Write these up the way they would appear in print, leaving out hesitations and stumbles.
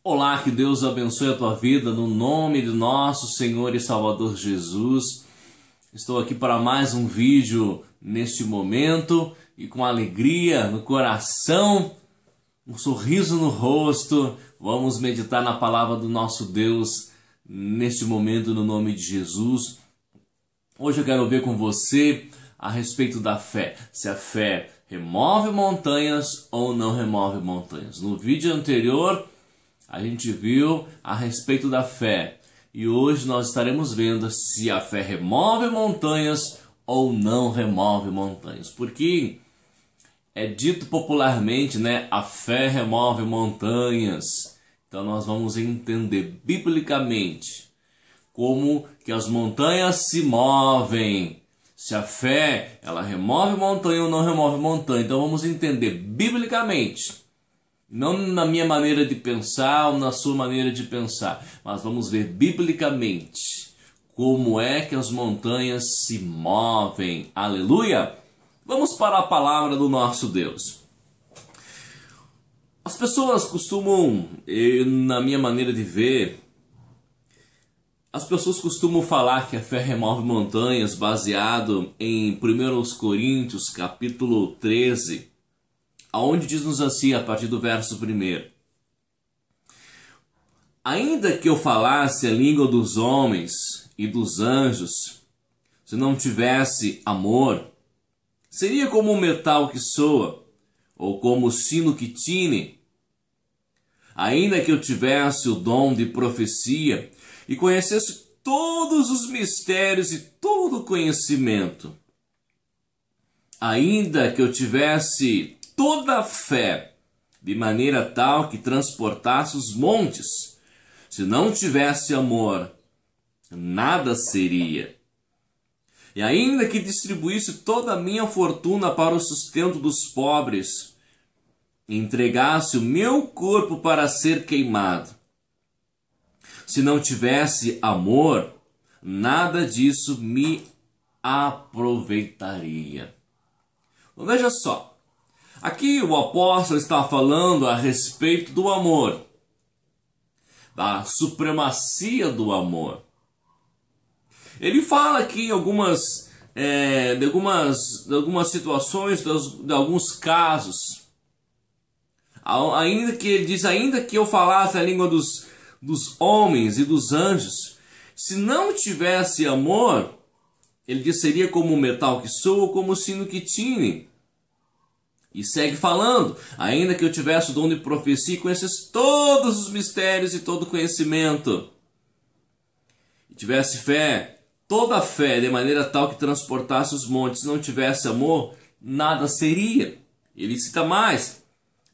Olá, que Deus abençoe a tua vida no nome do nosso Senhor e Salvador Jesus. Estou aqui para mais um vídeo neste momento e com alegria no coração, um sorriso no rosto, vamos meditar na palavra do nosso Deus neste momento no nome de Jesus. Hoje eu quero ver com você a respeito da fé, se a fé remove montanhas ou não remove montanhas. No vídeo anterior a gente viu a respeito da fé e hoje nós estaremos vendo se a fé remove montanhas ou não remove montanhas. Porque é dito popularmente, né? A fé remove montanhas. Então nós vamos entender biblicamente como que as montanhas se movem. Se a fé, ela remove montanha ou não remove montanha. Então vamos entender biblicamente. Não na minha maneira de pensar ou na sua maneira de pensar, mas vamos ver biblicamente como é que as montanhas se movem. Aleluia! Vamos para a palavra do nosso Deus. As pessoas costumam, na minha maneira de ver, as pessoas costumam falar que a fé remove montanhas baseado em 1 Coríntios capítulo 13, aonde diz-nos assim, a partir do verso 1. Ainda que eu falasse a língua dos homens e dos anjos, se não tivesse amor, seria como um metal que soa, ou como o sino que tine. Ainda que eu tivesse o dom de profecia e conhecesse todos os mistérios e todo o conhecimento, ainda que eu tivesse toda a fé, de maneira tal que transportasse os montes, se não tivesse amor, nada seria. E ainda que distribuísse toda a minha fortuna para o sustento dos pobres, e entregasse o meu corpo para ser queimado, se não tivesse amor, nada disso me aproveitaria. Então, veja só. Aqui o apóstolo está falando a respeito do amor, da supremacia do amor. Ele fala aqui em algumas situações, de alguns casos. Ainda que ele diz, ainda que eu falasse a língua dos homens e dos anjos, se não tivesse amor, ele diz, seria como um metal que soa, como o sino que tine. E segue falando, ainda que eu tivesse o dom de profecia e conhecesse todos os mistérios e todo o conhecimento, e tivesse fé, toda a fé, de maneira tal que transportasse os montes, se não tivesse amor, nada seria. Ele cita mais,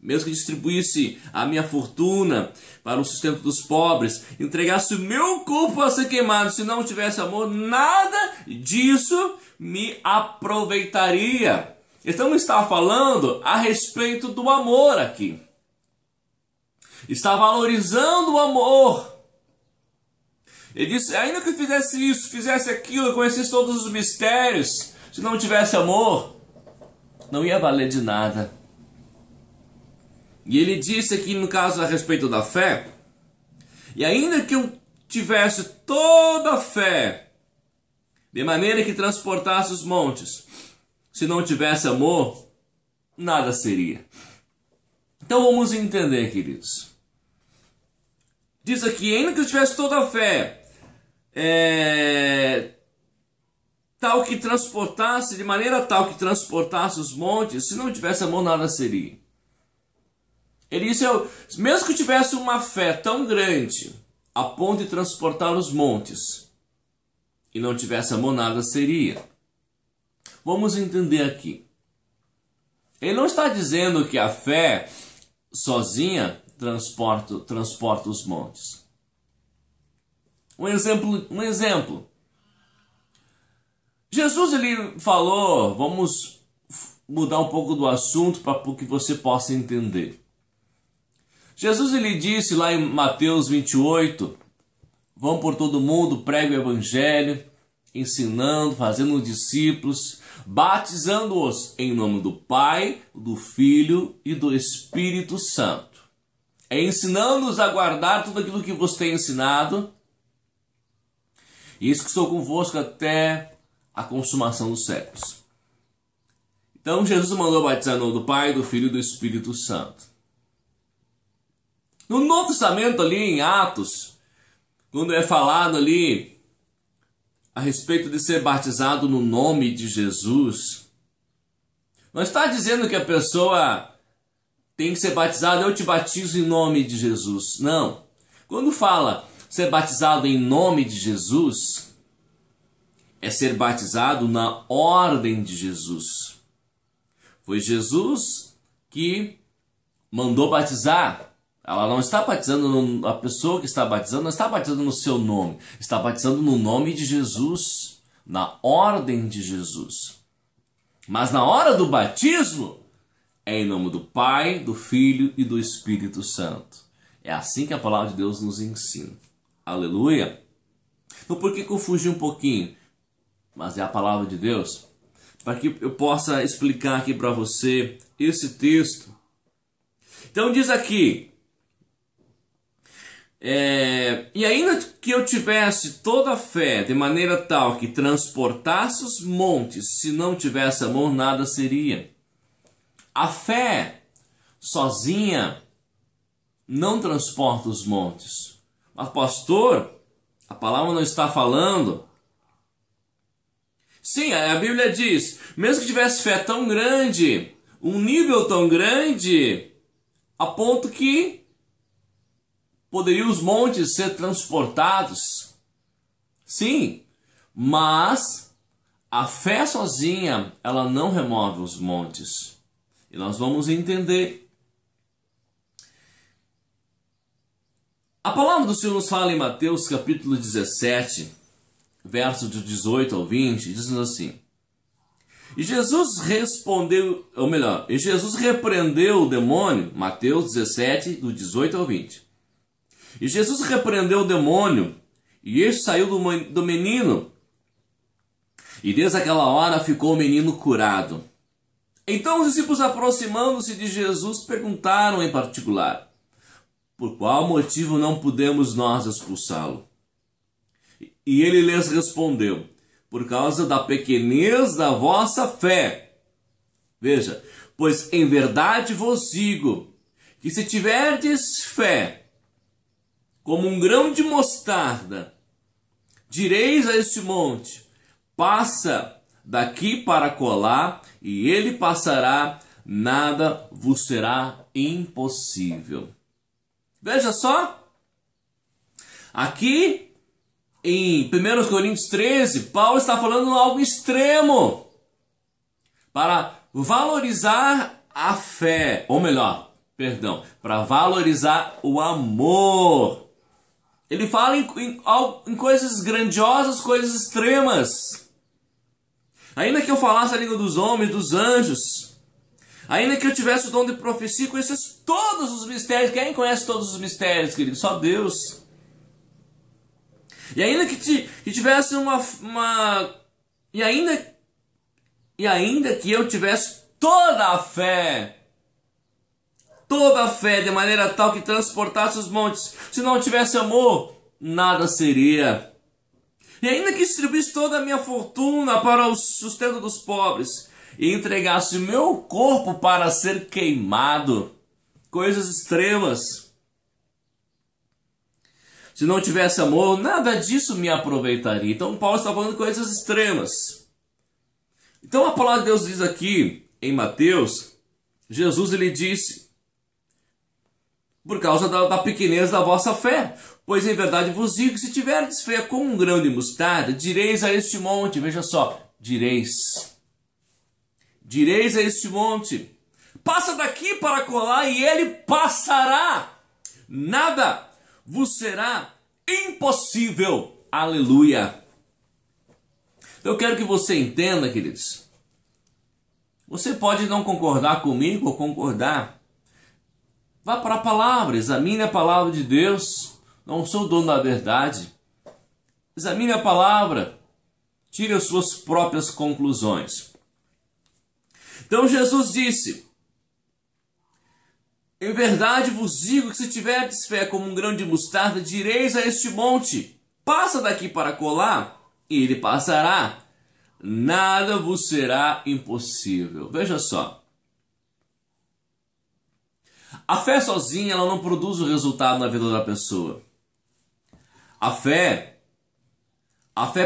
mesmo que distribuísse a minha fortuna para o sustento dos pobres, entregasse o meu corpo a ser queimado, se não tivesse amor, nada disso me aproveitaria. Então está falando a respeito do amor aqui. Está valorizando o amor. Ele disse, ainda que eu fizesse isso, fizesse aquilo, eu conhecesse todos os mistérios, se não tivesse amor, não ia valer de nada. E ele disse aqui no caso a respeito da fé, e ainda que eu tivesse toda a fé, de maneira que transportasse os montes, se não tivesse amor, nada seria. Então vamos entender, queridos. Diz aqui, ainda que eu tivesse toda a fé, tal que transportasse, de maneira tal que transportasse os montes, se não tivesse amor, nada seria. Ele disse, mesmo que eu tivesse uma fé tão grande, a ponto de transportar os montes, e não tivesse amor, nada seria. Vamos entender aqui. Ele não está dizendo que a fé sozinha transporta os montes. Um exemplo. Jesus ele falou, vamos mudar um pouco do assunto para que você possa entender. Jesus ele disse lá em Mateus 28, vão por todo mundo, pregue o evangelho, ensinando, fazendo discípulos, batizando-os em nome do Pai, do Filho e do Espírito Santo. é ensinando-nos a guardar tudo aquilo que vos tenho ensinado. E isso que estou convosco até a consumação dos séculos. Então Jesus mandou batizar em nome do Pai, do Filho e do Espírito Santo. No Novo Testamento ali em Atos, quando é falado ali a respeito de ser batizado no nome de Jesus, não está dizendo que a pessoa tem que ser batizada, eu te batizo em nome de Jesus. Não. Quando fala ser batizado em nome de Jesus, é ser batizado na ordem de Jesus. Foi Jesus que mandou batizar. Ela não está batizando, a pessoa que está batizando não está batizando no seu nome, está batizando no nome de Jesus, na ordem de Jesus. Mas na hora do batismo, é em nome do Pai, do Filho e do Espírito Santo. É assim que a palavra de Deus nos ensina. Aleluia! Então por que eu fugi um pouquinho? Mas é a palavra de Deus, para que eu possa explicar aqui para você esse texto. Então diz aqui, e ainda que eu tivesse toda a fé de maneira tal que transportasse os montes, se não tivesse amor, nada seria. A fé sozinha não transporta os montes. Mas pastor, a palavra não está falando. Sim, a Bíblia diz, mesmo que tivesse fé tão grande, um nível tão grande, a ponto que poderiam os montes ser transportados. Sim, mas a fé sozinha, ela não remove os montes. E nós vamos entender. A palavra do Senhor nos fala em Mateus capítulo 17, versos de 18 ao 20, diz assim: E Jesus respondeu, ou melhor, e Jesus repreendeu o demônio, Mateus 17, do 18 ao 20. E Jesus repreendeu o demônio, e este saiu do menino, e desde aquela hora ficou o menino curado. Então os discípulos, aproximando-se de Jesus, perguntaram em particular: por qual motivo não podemos nós expulsá-lo? E ele lhes respondeu: por causa da pequenez da vossa fé. Veja, pois em verdade vos digo, que se tiverdes fé, como um grão de mostarda, direis a este monte: passa daqui para colar, e ele passará, nada vos será impossível. Veja só, aqui em 1 Coríntios 13, Paulo está falando algo extremo para valorizar a fé, ou melhor, perdão, para valorizar o amor. Ele fala em coisas grandiosas, coisas extremas. Ainda que eu falasse a língua dos homens, dos anjos, ainda que eu tivesse o dom de profecia, conhecesse todos os mistérios. Quem conhece todos os mistérios, querido? Só Deus. E ainda que tivesse e ainda que eu tivesse toda a fé, de maneira tal que transportasse os montes, se não tivesse amor, nada seria. E ainda que distribuísse toda a minha fortuna para o sustento dos pobres, e entregasse o meu corpo para ser queimado, coisas extremas, se não tivesse amor, nada disso me aproveitaria. Então Paulo está falando de coisas extremas. Então a palavra de Deus diz aqui, em Mateus, Jesus ele disse: por causa da pequenez da vossa fé. Pois em verdade vos digo que se tiverdes fé como um grão de mostarda, direis a este monte, veja só, direis a este monte: passa daqui para colar, e ele passará, nada vos será impossível. Aleluia. Eu quero que você entenda, queridos. Você pode não concordar comigo ou concordar. Vá para a palavra, examine a palavra de Deus. Não sou o dono da verdade. Examine a palavra. Tire as suas próprias conclusões. Então Jesus disse: Em verdade vos digo que se tiverdes fé como um grão de mostarda, direis a este monte: passa daqui para colar, e ele passará. Nada vos será impossível. Veja só. A fé sozinha ela não produz o resultado na vida da pessoa. A fé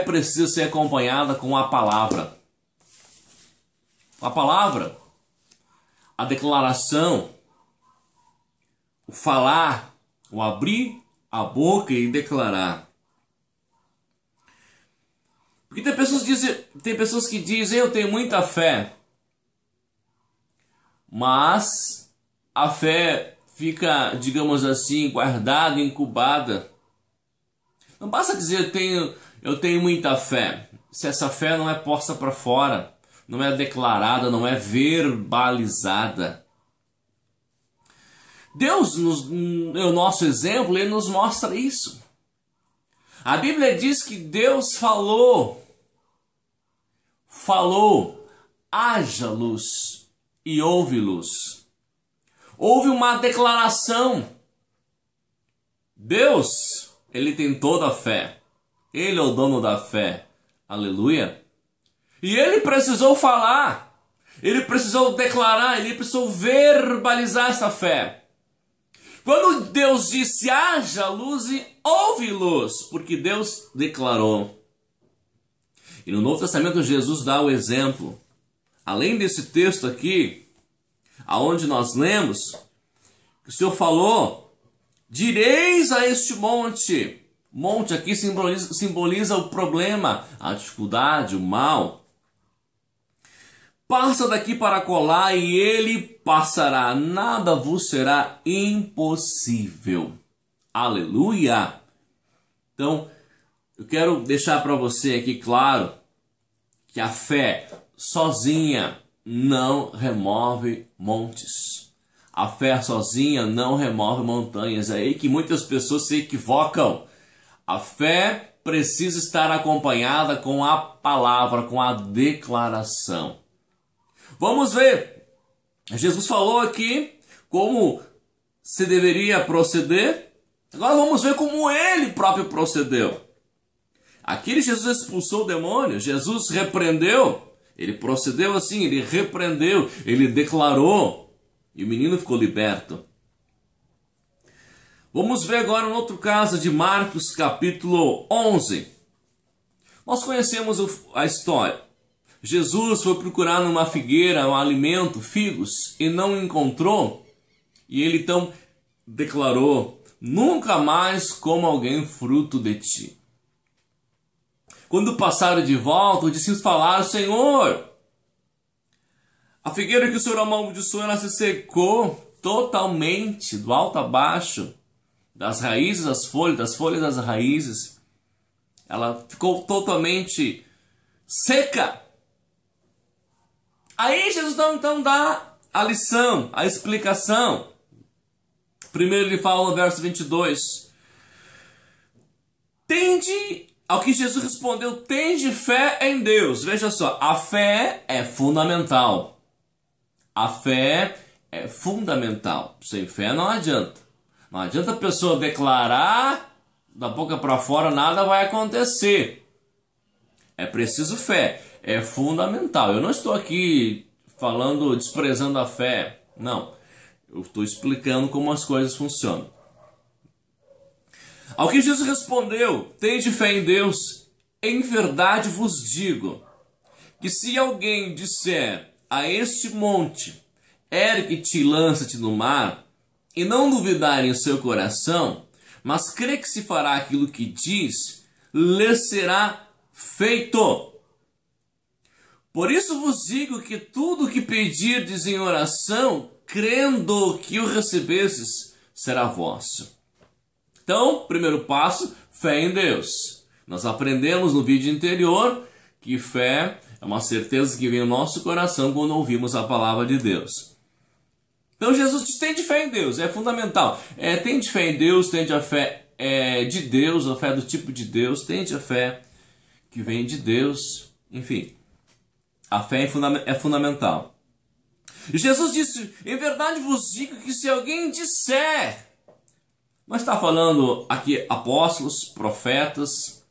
precisa ser acompanhada com a palavra. A palavra, a declaração, o falar, o abrir a boca e declarar. Porque tem pessoas que dizem, eu tenho muita fé, mas a fé fica, digamos assim, guardada, incubada. Não basta dizer eu tenho muita fé, se essa fé não é posta para fora, não é declarada, não é verbalizada. Deus, é o nosso exemplo, Ele nos mostra isso. A Bíblia diz que Deus falou, haja luz e houve luz. Houve uma declaração. Deus, Ele tem toda a fé. Ele é o dono da fé. Aleluia. E Ele precisou falar. Ele precisou declarar. Ele precisou verbalizar essa fé. Quando Deus disse haja luz e houve luz, porque Deus declarou. E no Novo Testamento Jesus dá o exemplo. Além desse texto aqui, aonde nós lemos, que o Senhor falou, direis a este monte. Monte aqui simboliza o problema, a dificuldade, o mal. Passa daqui para colar e ele passará. Nada vos será impossível. Aleluia! Então, eu quero deixar para você aqui claro que a fé sozinha não remove montes. A fé sozinha não remove montanhas. É aí que muitas pessoas se equivocam. A fé precisa estar acompanhada com a palavra, com a declaração. Vamos ver. Jesus falou aqui como se deveria proceder. Agora vamos ver como ele próprio procedeu. Aqui Jesus expulsou o demônio, Jesus repreendeu. Ele procedeu assim, ele repreendeu, ele declarou. E o menino ficou liberto. Vamos ver agora um outro caso de Marcos capítulo 11. Nós conhecemos a história. Jesus foi procurar numa figueira um alimento, figos, e não encontrou. E ele então declarou, nunca mais coma alguém fruto de ti. Quando passaram de volta, os discípulos falaram, Senhor, a figueira que o Senhor amaldiçoou, ela se secou totalmente, do alto a baixo, das raízes às folhas, das folhas às raízes. Ela ficou totalmente seca. Aí Jesus então dá a lição, a explicação. Primeiro ele fala no verso 22. Ao que Jesus respondeu, tende fé em Deus. Veja só, a fé é fundamental. A fé é fundamental. Sem fé não adianta. Não adianta a pessoa declarar, da boca para fora nada vai acontecer. É preciso fé. É fundamental. Eu não estou aqui falando, desprezando a fé. Não. Eu estou explicando como as coisas funcionam. Ao que Jesus respondeu, tende fé em Deus. Em verdade vos digo, que se alguém disser a este monte, ergue-te e lança-te no mar, e não duvidar em seu coração, mas crê que se fará aquilo que diz, lhe será feito. Por isso vos digo que tudo o que pedirdes em oração, crendo que o recebestes, será vosso. Então, primeiro passo, fé em Deus. Nós aprendemos no vídeo anterior que fé é uma certeza que vem no nosso coração quando ouvimos a palavra de Deus. Então Jesus diz, tende fé em Deus, é fundamental. Tende fé em Deus, tende a fé de Deus, a fé do tipo de Deus, tende a fé que vem de Deus, enfim. A fé é fundamental. Jesus disse: em verdade vos digo que se alguém disser, não está falando aqui apóstolos, profetas,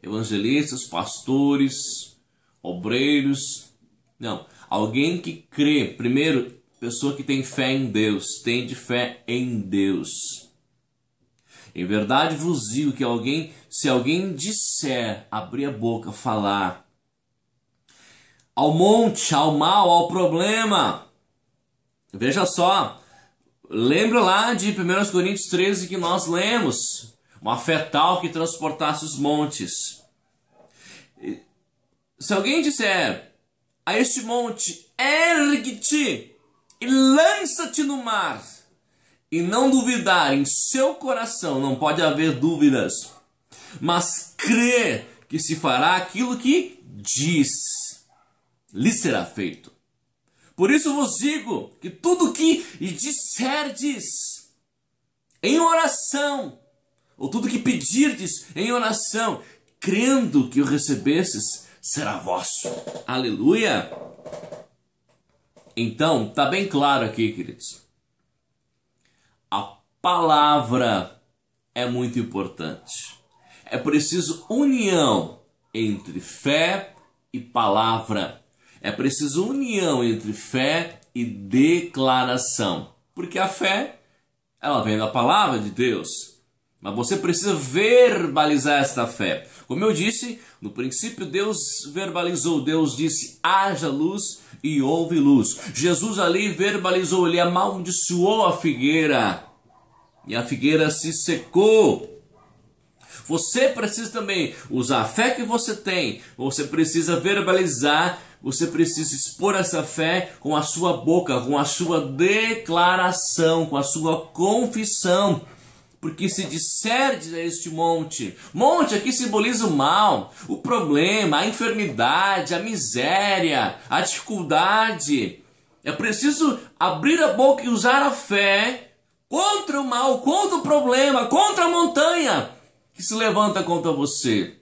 evangelistas, pastores, obreiros, não, alguém que crê, primeiro, pessoa que tem fé em Deus, tem de fé em Deus. Em verdade vos digo que se alguém disser, abrir a boca, falar, ao monte, ao mal, ao problema, veja só, lembra lá de 1 Coríntios 13 que nós lemos, uma fé tal que transportasse os montes. Se alguém disser a este monte, ergue-te e lança-te no mar, e não duvidar em seu coração, não pode haver dúvidas, mas crer que se fará aquilo que diz, lhe será feito. Por isso vos digo que tudo que disserdes em oração, ou tudo que pedirdes em oração, crendo que o recebestes, será vosso. Aleluia! Então, está bem claro aqui, queridos. A palavra é muito importante. É preciso união entre fé e palavra. É preciso união entre fé e declaração. Porque a fé, ela vem da palavra de Deus. Mas você precisa verbalizar esta fé. Como eu disse, no princípio Deus verbalizou. Deus disse, haja luz e houve luz. Jesus ali verbalizou, ele amaldiçoou a figueira. E a figueira se secou. Você precisa também usar a fé que você tem. Você precisa verbalizar. Você precisa expor essa fé com a sua boca, com a sua declaração, com a sua confissão. Porque se disserdes a este monte, monte aqui simboliza o mal, o problema, a enfermidade, a miséria, a dificuldade. É preciso abrir a boca e usar a fé contra o mal, contra o problema, contra a montanha que se levanta contra você.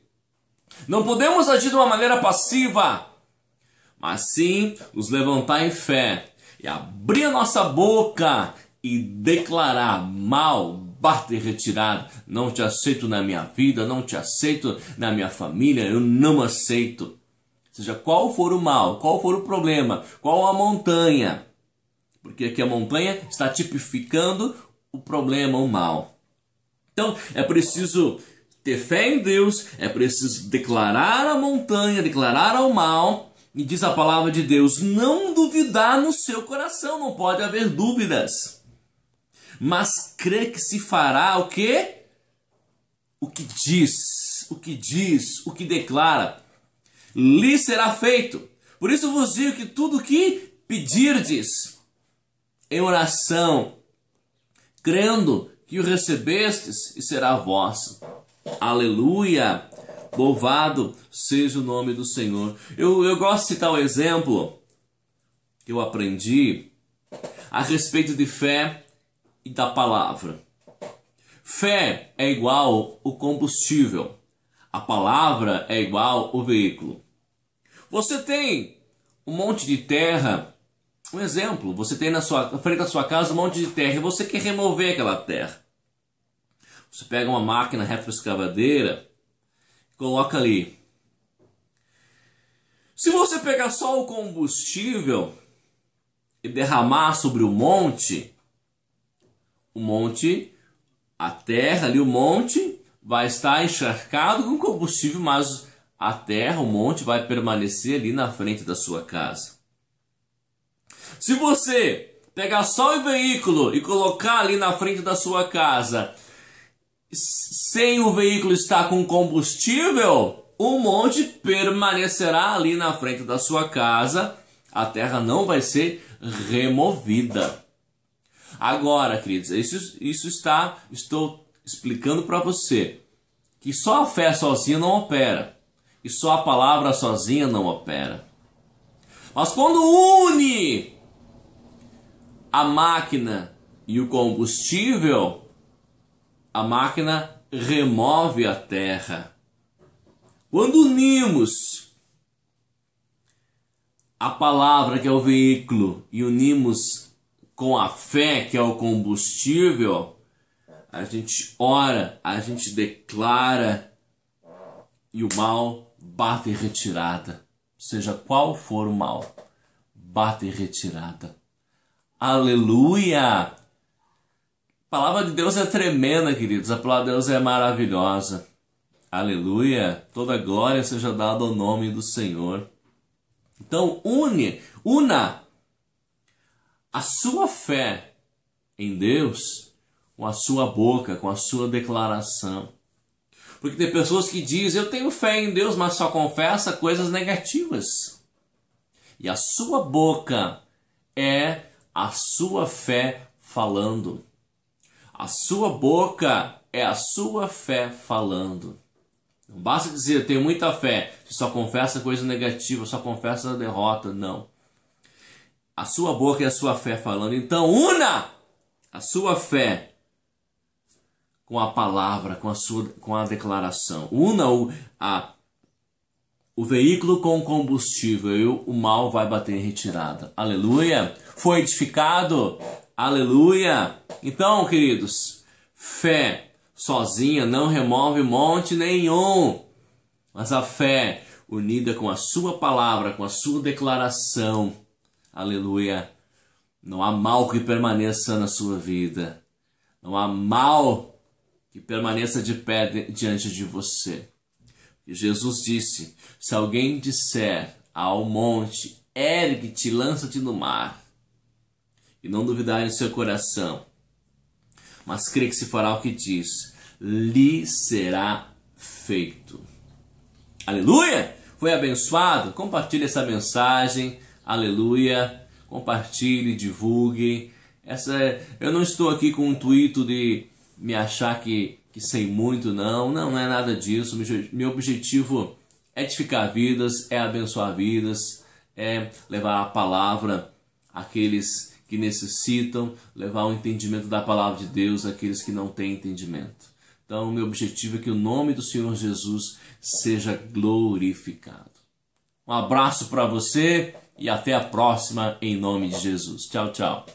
Não podemos agir de uma maneira passiva, mas sim nos levantar em fé e abrir a nossa boca e declarar: mal, bata e retirada, não te aceito na minha vida, não te aceito na minha família, eu não aceito. Seja qual for o mal, qual for o problema, qual a montanha, porque aqui a montanha está tipificando o problema, o mal. Então é preciso ter fé em Deus, é preciso declarar a montanha, declarar ao mal, e diz a palavra de Deus, não duvidar no seu coração, não pode haver dúvidas. Mas crê que se fará o quê? O que diz, o que declara, lhe será feito. Por isso vos digo que tudo que pedirdes em oração, crendo que o recebestes, e será vosso. Aleluia! Louvado seja o nome do Senhor. Eu gosto de citar um exemplo que eu aprendi a respeito de fé e da palavra. Fé é igual o combustível. A palavra é igual o veículo. Você tem um monte de terra. Um exemplo, você tem na frente da sua casa um monte de terra e você quer remover aquela terra. Você pega uma máquina retroescavadeira, coloca ali. Se você pegar só o combustível e derramar sobre o monte, a terra ali, o monte vai estar encharcado com combustível, mas a terra, o monte vai permanecer ali na frente da sua casa. Se você pegar só o veículo e colocar ali na frente da sua casa, sem o veículo estar com combustível, o monte permanecerá ali na frente da sua casa, a terra não vai ser removida. Agora, queridos, estou explicando para você que só a fé sozinha não opera, e só a palavra sozinha não opera. Mas quando une a máquina e o combustível, a máquina remove a terra. Quando unimos a palavra, que é o veículo, e unimos com a fé, que é o combustível, a gente ora, a gente declara e o mal bate em retirada. Seja qual for o mal, bate em retirada. Aleluia! A palavra de Deus é tremenda, queridos. A palavra de Deus é maravilhosa. Aleluia! Toda glória seja dada ao nome do Senhor. Então, una a sua fé em Deus com a sua boca, com a sua declaração. Porque tem pessoas que dizem, eu tenho fé em Deus, mas só confessa coisas negativas. E a sua boca é a sua fé falando. A sua boca é a sua fé falando. Não basta dizer, eu tenho muita fé, você só confessa coisa negativa, só confessa derrota. Não. A sua boca é a sua fé falando. Então, una a sua fé com a palavra, com a declaração. Una o veículo com o combustível e o mal vai bater em retirada. Aleluia! Foi edificado? Aleluia! Então, queridos, fé sozinha não remove monte nenhum. Mas a fé unida com a sua palavra, com a sua declaração. Aleluia! Não há mal que permaneça na sua vida. Não há mal que permaneça de pé diante de você. E Jesus disse, se alguém disser ao monte, ergue-te, lança-te no mar, e não duvidar em seu coração, mas crê que se fará o que diz, lhe será feito. Aleluia! Foi abençoado? Compartilhe essa mensagem. Aleluia! Compartilhe, divulgue. Eu não estou aqui com o intuito de me achar que sei muito, não é nada disso. Meu objetivo é edificar vidas, é abençoar vidas, é levar a palavra àqueles que necessitam, levar o entendimento da palavra de Deus àqueles que não têm entendimento. Então, meu objetivo é que o nome do Senhor Jesus seja glorificado. Um abraço para você e até a próxima, em nome de Jesus. Tchau, tchau.